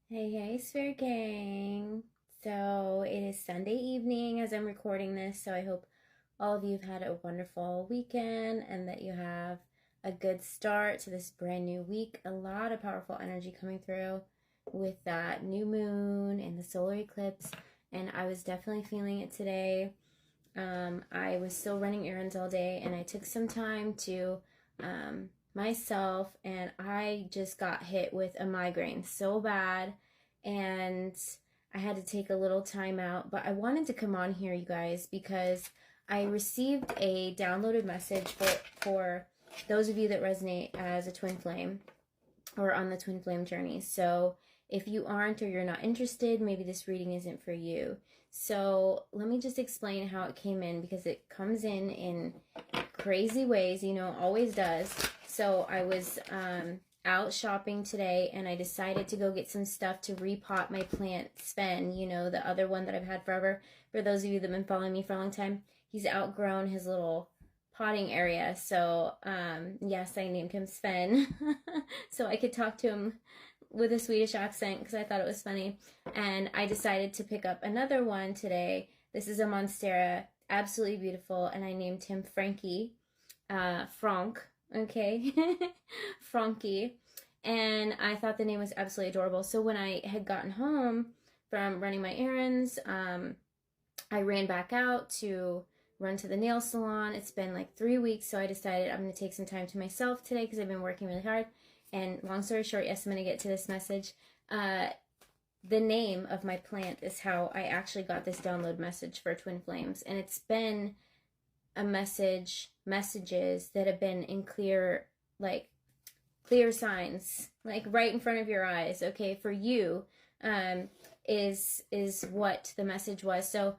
Hey, Sphere Gang. So it is Sunday evening as I'm recording this, so I hope all of you have had a wonderful weekend and that you have a good start to this brand new week. A lot of powerful energy coming through with that new moon and the solar eclipse, and I was definitely feeling it today. I was still running errands all day, and I took some time to myself, and I just got hit with a migraine so bad, and I had to take a little time out. But I wanted to come on here, you guys, because I received a downloaded message for those of you that resonate as a twin flame or on the twin flame journey. So if you aren't or you're not interested, maybe this reading isn't for you. So let me just explain how it came in, because it comes in crazy ways, always does. So I was out shopping today, and I decided to go get some stuff to repot my plant 𝗫, the other one that I've had forever. For those of you that have been following me for a long time, he's outgrown his little potting area. So yes, I named him 𝗫 so I could talk to him with a Swedish accent because I thought it was funny. And I decided to pick up another one today. This is a Monstera, absolutely beautiful, and I named him Frankie, Frank, okay, Frankie. And I thought the name was absolutely adorable. So when I had gotten home from running my errands, I ran back out to run to the nail salon. It's been like 3 weeks, so I decided I'm going to take some time to myself today because I've been working really hard. And long story short, yes, I'm going to get to this message. The name of my plant is how I actually got this download message for Twin Flames. And it's been a messages that have been in clear signs, like right in front of your eyes, okay, for you, is what the message was. So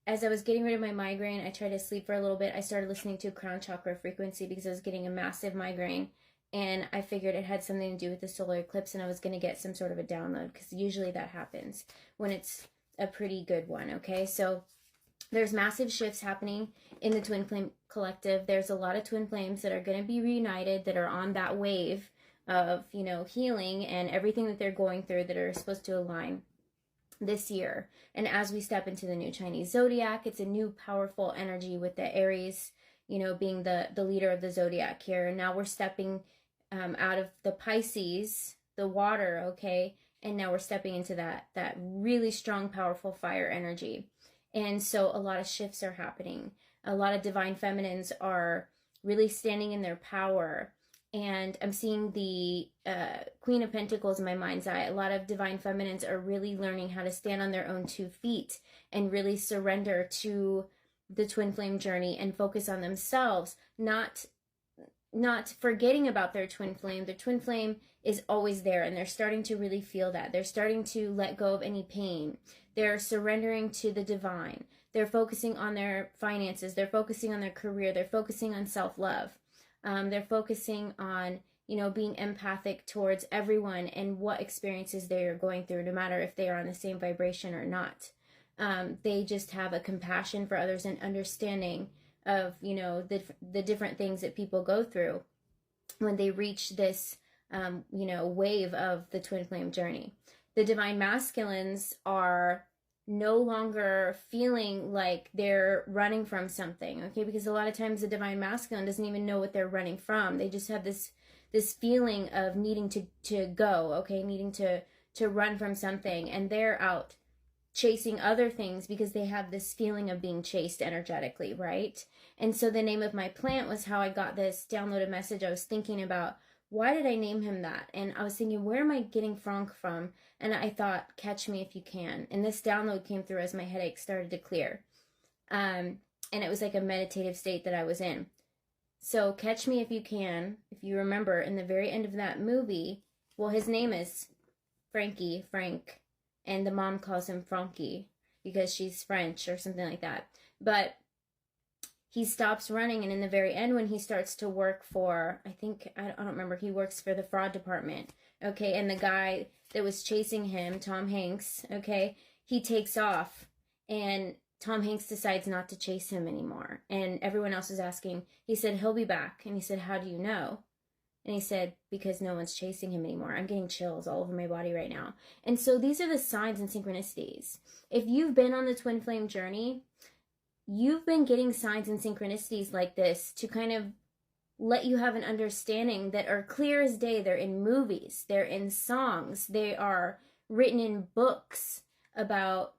as I was getting rid of my migraine, I tried to sleep for a little bit. I started listening to crown chakra frequency because I was getting a massive migraine. And I figured it had something to do with the solar eclipse, and I was going to get some sort of a download, because usually that happens when it's a pretty good one, okay? So there's massive shifts happening in the Twin Flame Collective. There's a lot of Twin Flames that are going to be reunited, that are on that wave of, healing and everything that they're going through, that are supposed to align this year. And as we step into the new Chinese zodiac, it's a new powerful energy with the Aries, being the leader of the zodiac here. And now we're stepping out of the Pisces, the water, okay? And now we're stepping into that really strong, powerful fire energy. And so a lot of shifts are happening. A lot of divine feminines are really standing in their power. And I'm seeing the Queen of Pentacles in my mind's eye. A lot of divine feminines are really learning how to stand on their own 2 feet and really surrender to the twin flame journey and focus on themselves, not forgetting about their twin flame. Their twin flame is always there, and they're starting to really feel that. They're starting to let go of any pain. They're surrendering to the divine. They're focusing on their finances. They're focusing on their career. They're focusing on self-love. They're focusing on, being empathic towards everyone and what experiences they are going through, no matter if they are on the same vibration or not. They just have a compassion for others and understanding of, the different things that people go through when they reach this, wave of the twin flame journey. The divine masculines are no longer feeling like they're running from something, okay? Because a lot of times the divine masculine doesn't even know what they're running from. They just have this feeling of needing to go, okay? Needing to run from something, and they're out chasing other things because they have this feeling of being chased energetically, right? And so the name of my plant was how I got this downloaded message. I was thinking about, why did I name him that? And I was thinking, where am I getting Frank from? And I thought, catch me if you can. And this download came through as my headache started to clear. And it was like a meditative state that I was in. So catch me if you can. If you remember, in the very end of that movie, well, his name is Frank, and the mom calls him Frankie because she's French or something like that. But he stops running, and in the very end, when he starts to work for, I don't remember, he works for the fraud department, okay, and the guy that was chasing him, Tom Hanks, okay, he takes off, and Tom Hanks decides not to chase him anymore, and everyone else is asking, he said, he'll be back, and he said, how do you know? And he said, because no one's chasing him anymore. I'm getting chills all over my body right now. And so these are the signs and synchronicities. If you've been on the twin flame journey, you've been getting signs and synchronicities like this to kind of let you have an understanding that are clear as day. They're in movies, they're in songs, they are written in books about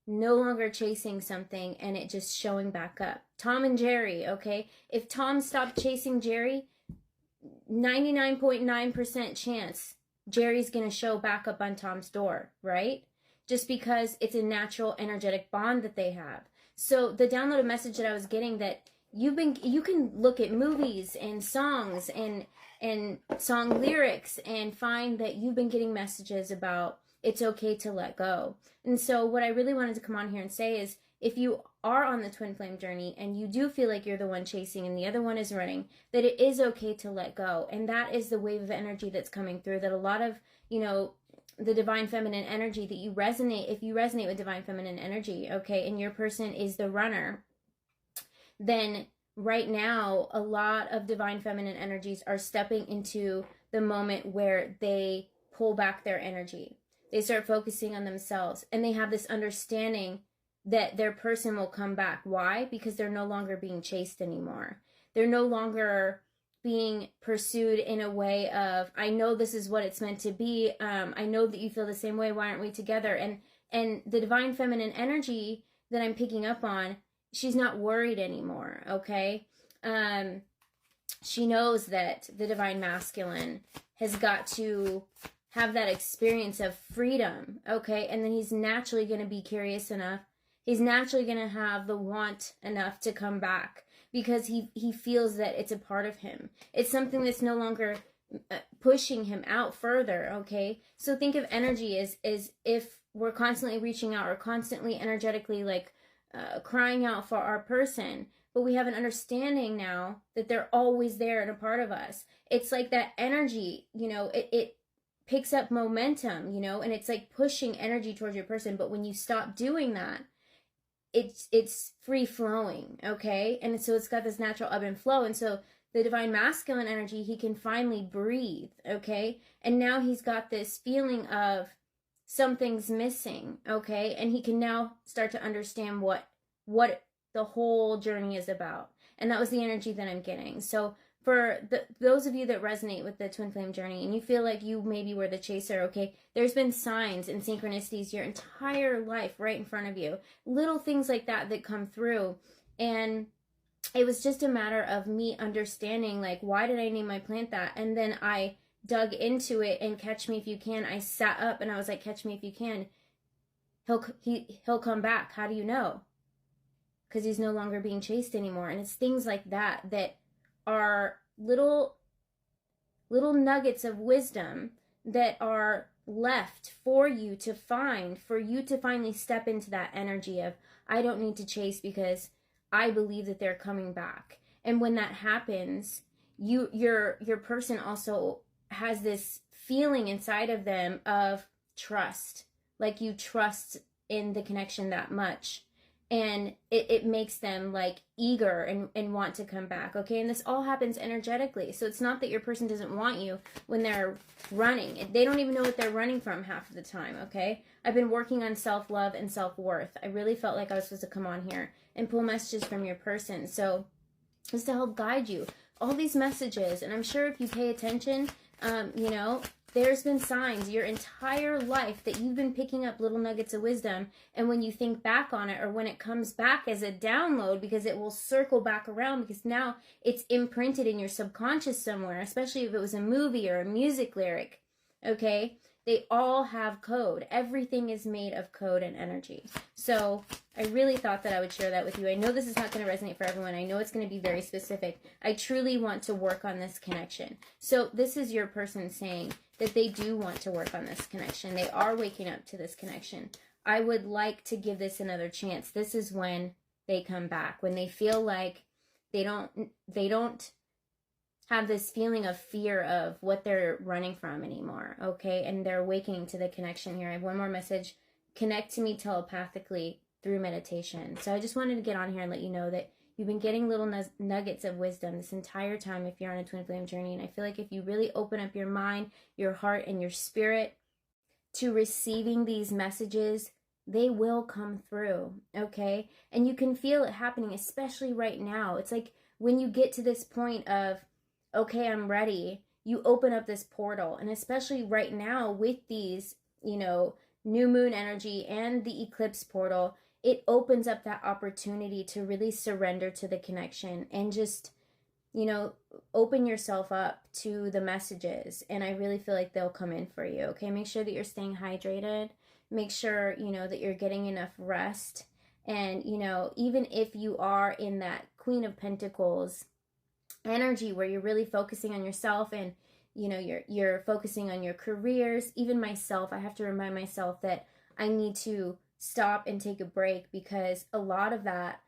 no longer chasing something and it just showing back up. Tom and Jerry, okay? If Tom stopped chasing Jerry, 99.9% chance Jerry's going to show back up on Tom's door, right? Just because it's a natural energetic bond that they have. So the downloaded message that I was getting, that you can look at movies and songs and song lyrics and find that you've been getting messages about it's okay to let go. And so what I really wanted to come on here and say is, if you are on the twin flame journey and you do feel like you're the one chasing and the other one is running, that it is okay to let go. And that is the wave of energy that's coming through, that a lot of, the divine feminine energy that you resonate, if you resonate with divine feminine energy, okay, and your person is the runner, then right now a lot of divine feminine energies are stepping into the moment where they pull back their energy. They start focusing on themselves, and they have this understanding that their person will come back. Why? Because they're no longer being chased anymore. They're no longer being pursued in a way of, I know this is what it's meant to be. I know that you feel the same way. Why aren't we together? And the divine feminine energy that I'm picking up on, she's not worried anymore, okay? She knows that the divine masculine has got to have that experience of freedom, okay? And then he's naturally going to be curious enough. He's naturally going to have the want enough to come back, because he feels that it's a part of him. It's something that's no longer pushing him out further, okay? So think of energy as if we're constantly reaching out or constantly energetically crying out for our person, but we have an understanding now that they're always there and a part of us. It's like that energy, it picks up momentum, and it's like pushing energy towards your person. But when you stop doing that, it's free flowing, okay? And so it's got this natural ebb and flow. And so the divine masculine energy, he can finally breathe, okay? And now he's got this feeling of something's missing, okay? And he can now start to understand what the whole journey is about. And that was the energy that I'm getting. So for those of you that resonate with the twin flame journey and you feel like you maybe were the chaser, okay, there's been signs and synchronicities your entire life right in front of you. Little things like that come through. And it was just a matter of me understanding, why did I name my plant that? And then I dug into it, and Catch Me If You Can, I sat up and I was like, Catch Me If You Can. He'll come back. How do you know? Because he's no longer being chased anymore. And it's things like that are little nuggets of wisdom that are left for you to find, for you to finally step into that energy of, I don't need to chase because I believe that they're coming back. And when that happens, your person also has this feeling inside of them of trust, like you trust in the connection that much. And it makes them eager and want to come back, okay? And this all happens energetically. So it's not that your person doesn't want you when they're running. They don't even know what they're running from half of the time, okay? I've been working on self-love and self-worth. I really felt like I was supposed to come on here and pull messages from your person. So just to help guide you, all these messages, and I'm sure if you pay attention, there's been signs your entire life that you've been picking up little nuggets of wisdom. And when you think back on it, or when it comes back as a download, because it will circle back around, because now it's imprinted in your subconscious somewhere, especially if it was a movie or a music lyric, okay? They all have code. Everything is made of code and energy. So I really thought that I would share that with you. I know this is not going to resonate for everyone. I know it's going to be very specific. I truly want to work on this connection. So this is your person saying that they do want to work on this connection. They are waking up to this connection. I would like to give this another chance. This is when they come back, when they feel like they don't have this feeling of fear of what they're running from anymore, okay? And they're awakening to the connection here. I have one more message. Connect to me telepathically through meditation. So I just wanted to get on here and let you know that You've been getting little nuggets of wisdom this entire time if you're on a twin flame journey. And I feel like if you really open up your mind, your heart, and your spirit to receiving these messages, they will come through, okay? And you can feel it happening, especially right now. It's like when you get to this point of, okay, I'm ready, you open up this portal. And especially right now with these, you know, new moon energy and the eclipse portal, it opens up that opportunity to really surrender to the connection and just, you know, open yourself up to the messages. And I really feel like they'll come in for you, okay? Make sure that you're staying hydrated. Make sure, you know, that you're getting enough rest. And, you know, even if you are in that Queen of Pentacles energy where you're really focusing on yourself and, you know, you're focusing on your careers, even myself, I have to remind myself that I need to stop and take a break, because a lot of that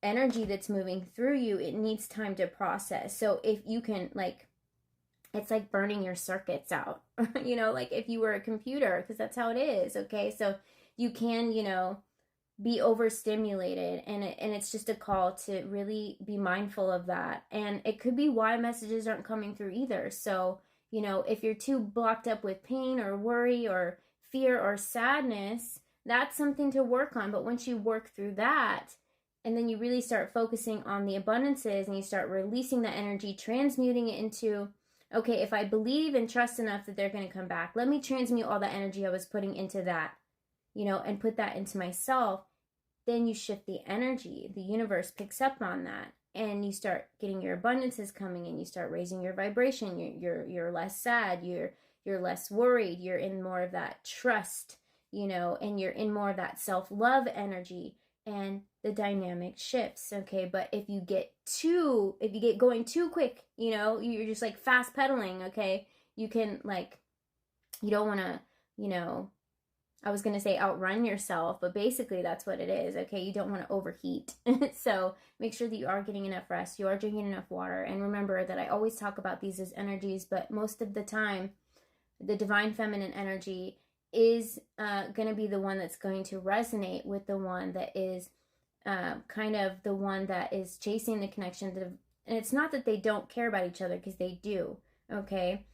energy that's moving through you, it needs time to process. So if you can, like, it's like burning your circuits out, you know, like if you were a computer, because that's how it is, okay? So you can, you know, be overstimulated, and it's just a call to really be mindful of that. And it could be why messages aren't coming through either. So, you know, if you're too blocked up with pain or worry or fear or sadness, that's something to work on. But once you work through that, and then you really start focusing on the abundances and you start releasing that energy, transmuting it into, okay, if I believe and trust enough that they're going to come back, let me transmute all the energy I was putting into that, you know, and put that into myself. Then you shift the energy. The universe picks up on that, and you start getting your abundances coming, and you start raising your vibration. You're less sad. You're less worried. You're in more of that trust, you know, and you're in more of that self-love energy, and the dynamic shifts, okay? But if you get going too quick, you know, you're just like fast pedaling, okay? You can, like, you don't want to, you know, I was going to say outrun yourself, but basically that's what it is, okay? You don't want to overheat. So make sure that you are getting enough rest, you are drinking enough water, and remember that I always talk about these as energies, but most of the time, the divine feminine energy is going to be the one that's going to resonate with the one that is kind of the one that is chasing the connection. And it's not that they don't care about each other, because they do, okay?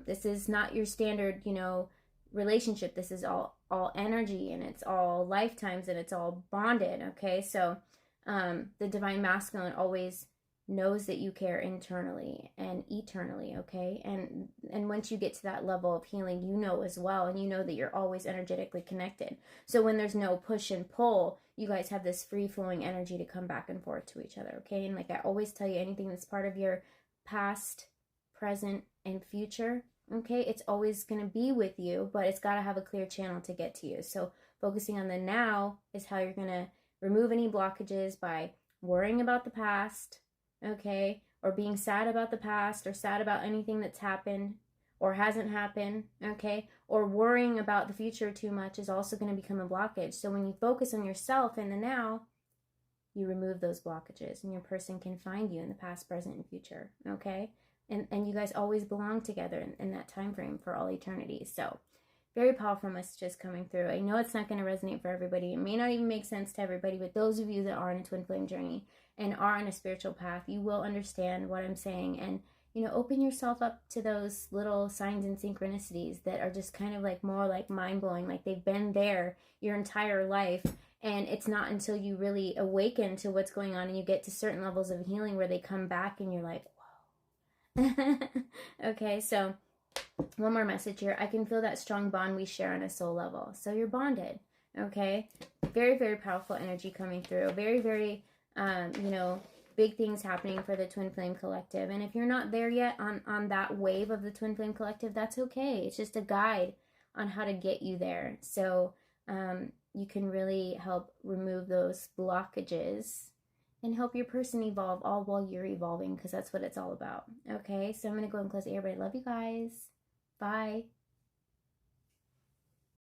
This is not your standard, you know, relationship. This is all energy, and it's all lifetimes, and it's all bonded, okay? So the divine masculine always knows that you care internally and eternally, okay? And once you get to that level of healing, you know as well, and you know that you're always energetically connected. So when there's no push and pull, you guys have this free-flowing energy to come back and forth to each other, okay? And like I always tell you, anything that's part of your past, present, and future, okay, it's always going to be with you, but it's got to have a clear channel to get to you. So focusing on the now is how you're going to remove any blockages by worrying about the past, okay, or being sad about the past, or sad about anything that's happened or hasn't happened, okay, or worrying about the future too much is also going to become a blockage. So when you focus on yourself in the now, you remove those blockages, and your person can find you in the past, present, and future, okay? And you guys always belong together in that time frame for all eternity. So very powerful messages coming through. I know it's not going to resonate for everybody. It may not even make sense to everybody, but those of you that are on a twin flame journey and are on a spiritual path, you will understand what I'm saying. And, you know, open yourself up to those little signs and synchronicities that are just kind of like more like mind-blowing, like they've been there your entire life. And it's not until you really awaken to what's going on and you get to certain levels of healing where they come back and you're like, okay, so one more message here. I can feel that strong bond we share on a soul level. So you're bonded, okay? Very, very powerful energy coming through. Very, very, you know, big things happening for the Twin Flame Collective. And if you're not there yet on that wave of the Twin Flame Collective, that's okay. It's just a guide on how to get you there. So you can really help remove those blockages and help your person evolve, all while you're evolving, because that's what it's all about. Okay, so I'm going to go and close the air, but I love you guys. Bye.